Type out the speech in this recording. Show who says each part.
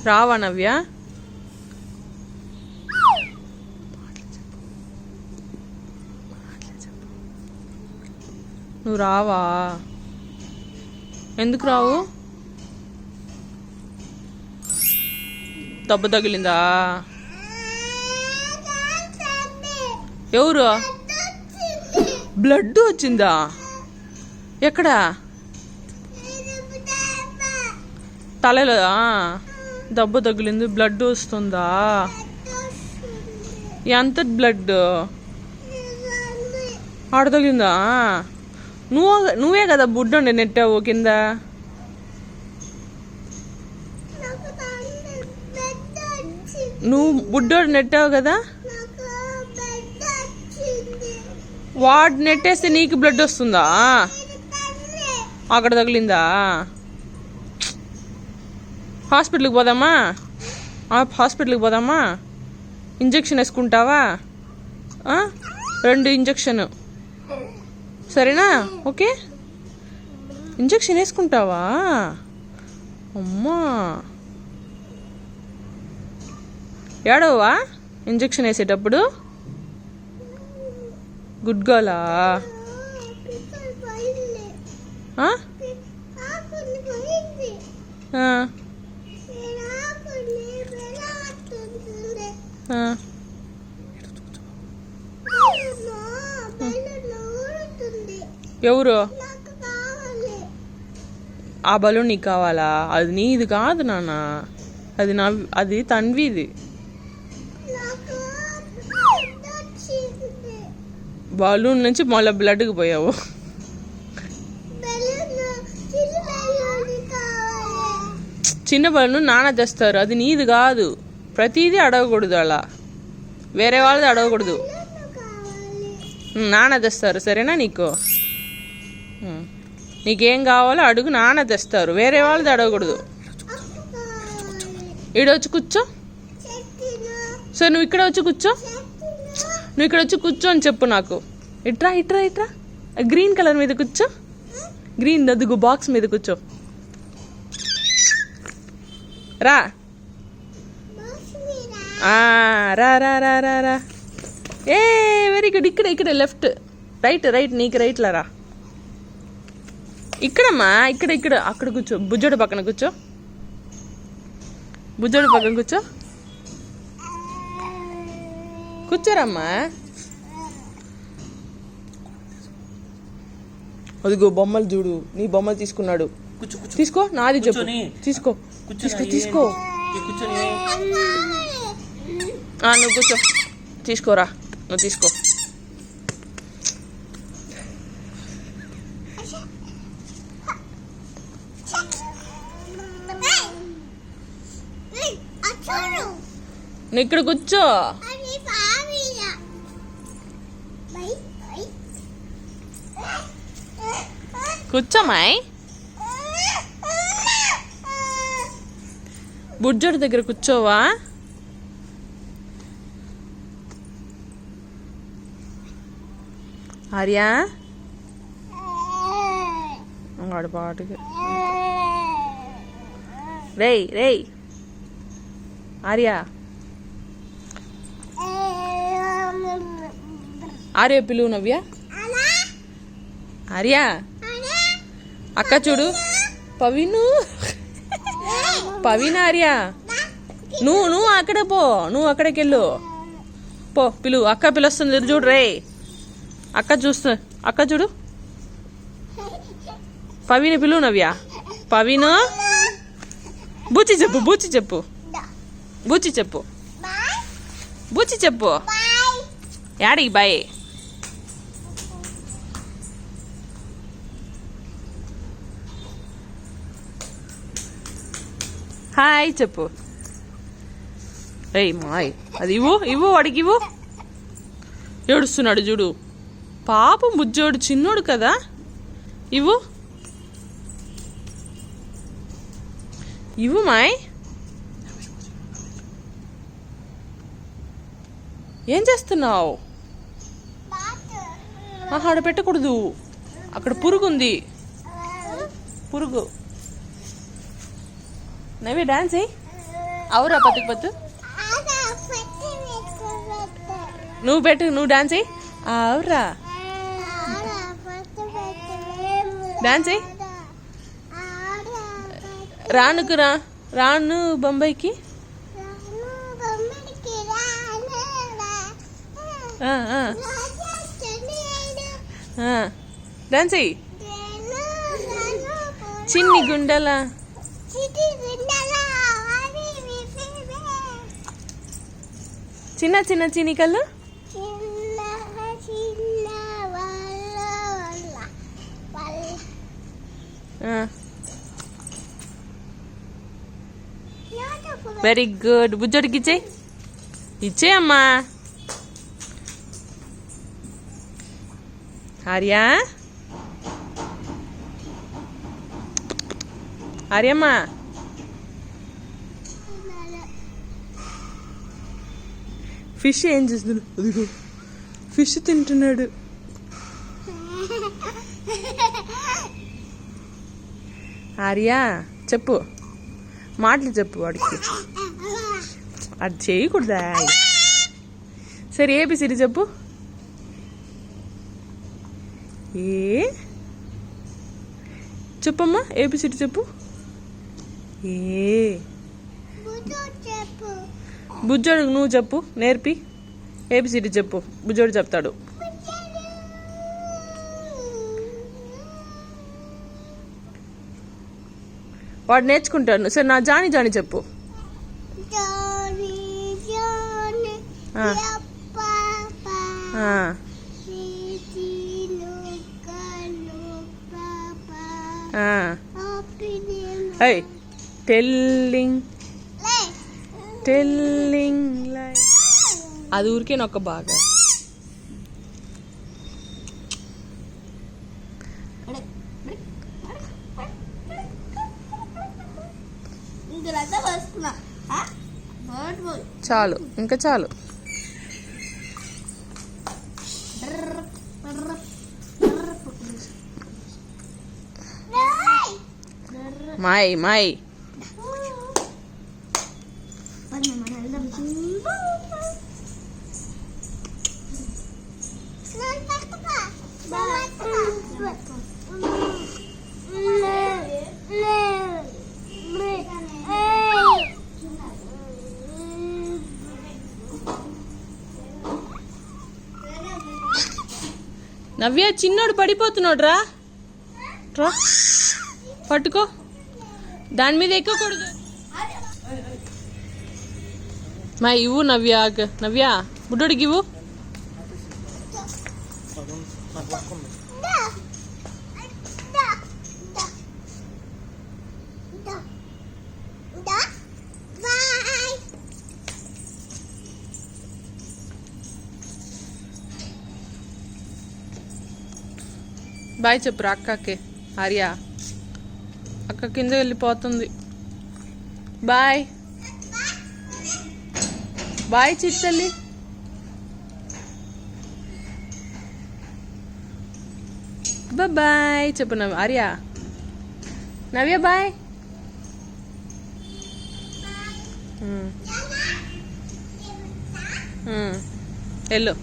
Speaker 1: రావా నవ్య? నువ్వు రావా? ఎందుకు రావు? దెబ్బ తగిలిందా? ఎవరు? బ్లడ్ వచ్చిందా? ఎక్కడ? తలలో దెబ్బ తగిలింది, బ్లడ్ వస్తుందా? ఎంత బ్లడ్? ఆడ తగిలిందా? నువ్వే కదా బుడ్డోండి నెట్టావు కింద. నువ్వు బుడ్డోడు నెట్టావు కదా, వాడు నెట్టేస్తే నీకు బ్లడ్ వస్తుందా? అక్కడ తగిలిందా? హాస్పిటల్కి పోదామా? హాస్పిటల్కి పోదామా? ఇంజెక్షన్ వేసుకుంటావా? 2 ఇంజెక్షన్ సరేనా? ఓకే, ఇంజెక్షన్ వేసుకుంటావా? అమ్మా ఏడవా ఇంజెక్షన్ వేసేటప్పుడు? గుడ్ గర్లా? ఎవరు? ఆ బలూన్ నీకు కావాలా? అది నీది కాదు నాన్న, అది తన్విది. బలూన్ నుంచి మళ్ళీ బ్లడ్కి పోయావు. చిన్న బలూన్ నాన్న తెస్తారు, అది నీది కాదు. ప్రతిదీ అడగకూడదు, అలా వేరే వాళ్ళది అడగకూడదు. నాన్న తెస్తారు సరేనా? నీకేం కావాలో అడుగు, నాన్న తెస్తారు. వేరే వాళ్ళది అడగకూడదు. ఈడొచ్చి కూర్చో. సరే నువ్వు ఇక్కడ వచ్చి కూర్చో. నువ్వు ఇక్కడ వచ్చి కూర్చో అని చెప్పు నాకు. ఇట్రా ఇట్రా ఇట్రా, గ్రీన్ కలర్ మీద కూర్చో. గ్రీన్ దద్దుగు బాక్స్ మీద కూర్చో. రా రా రా రా రా రా. A very good. ఇక్కడ లెఫ్ట్ రైట్ నీకు రైట్లా రా. ఇక్కడమ్మా, ఇక్కడ అక్కడ కూర్చో. బుజ్జోడు పక్కన కూర్చో. బుజ్జోడు పక్కన కూర్చో. కూర్చోరమ్మా. అదిగో బొమ్మలు చూడు. నీ బొమ్మలు తీసుకున్నాడు. తీసుకో, నాది చెప్పు. తీసుకో. నువ్వు కూర్చో. తీసుకోరా, నువ్వు తీసుకో. నువ్వు ఇక్కడ కూర్చో. కూర్చోమాయ్. బుజ్జోడి దగ్గర కూర్చోవా? ఆర్యా వాడు పాటుగా. రేయ్ ఆర్యా పిలువు నవ్య. ఆర్యా అక్క చూడు. పవిన్ ఆర్యా నువ్వు అక్కడ పో. నువ్వు అక్కడికి వెళ్ళు పో. పిలువు. అక్క పిలుస్తుంది చూడు. రే అక్క చూడు. పవిని పిలువు నవ్య. పవిను బూచి చెప్పు. యాడికి బాయ్. హాయ్ చెప్పు. రేయ్ మాయ్, అది ఇవ్వు వాడికి ఇవ్వు. ఏడుస్తున్నాడు చూడు. పాపం బుజ్జోడు చిన్నోడు కదా. ఇవ్వు మాయ్. ఏం చేస్తున్నావు? ఆడ పెట్టకూడదు, అక్కడ పురుగు ఉంది. పురుగు. నవ్వే డాన్స్ అవురా పత్తుకు పత్తు నువ్వు పెట్టు, నువ్వు డాన్స్ అయ్యి. అవురా డాన్స్ అయ్యి. రానుకు రా, రాను బొంబాయికి. డాన్స్ అయ్యి. చిన్ని గుండెల చిన్న చిన్న చినికలు. Very good. బుజ్జోడికి ఇచ్చే, ఇచ్చేయమ్మా. ఆర్యా, ఆర్యమ్మా. ఫిష్ ఏం చేస్తున్నాడు? అదిగో ఫిష్ తింటున్నాడు. ఆర్యా చెప్పు, మాటలు చెప్పు వాడికి. అది చేయకూడదా? సరే ఏబిసిడి చెప్పు. ఏ చెప్పమ్మా, ఏబిసిడి చెప్పు. ఏ బుజ్జోడు నువ్వు చెప్పు, నేర్పి. ఏబిసిడి చెప్పు, బుజ్జోడు చెప్తాడు. వాడు నేర్చుకుంటాడు. సరే నా జాని జాని చెప్పు. టెల్లింగ్ టెల్లింగ్ అది ఊరికే నొక్క బాగా. చాలు, ఇంకా చాలు. మై మై నవ్య, చిన్నోడు పడిపోతున్నాడు. రా రా పట్టుకో, దాని మీద ఎక్కకూడదు. మా ఇవ్వు నవ్య, నవ్య బుడ్డోడికి ఇవ్వు. బాయ్ చెప్పురా అక్కకి. ఆర్యా అక్క కింద వెళ్ళిపోతుంది. Bye bye చిత్తల్లి. బాయ్ చెప్పు నవ్య. ఆర్యా నవ్య బాయ్. వెళ్ళు.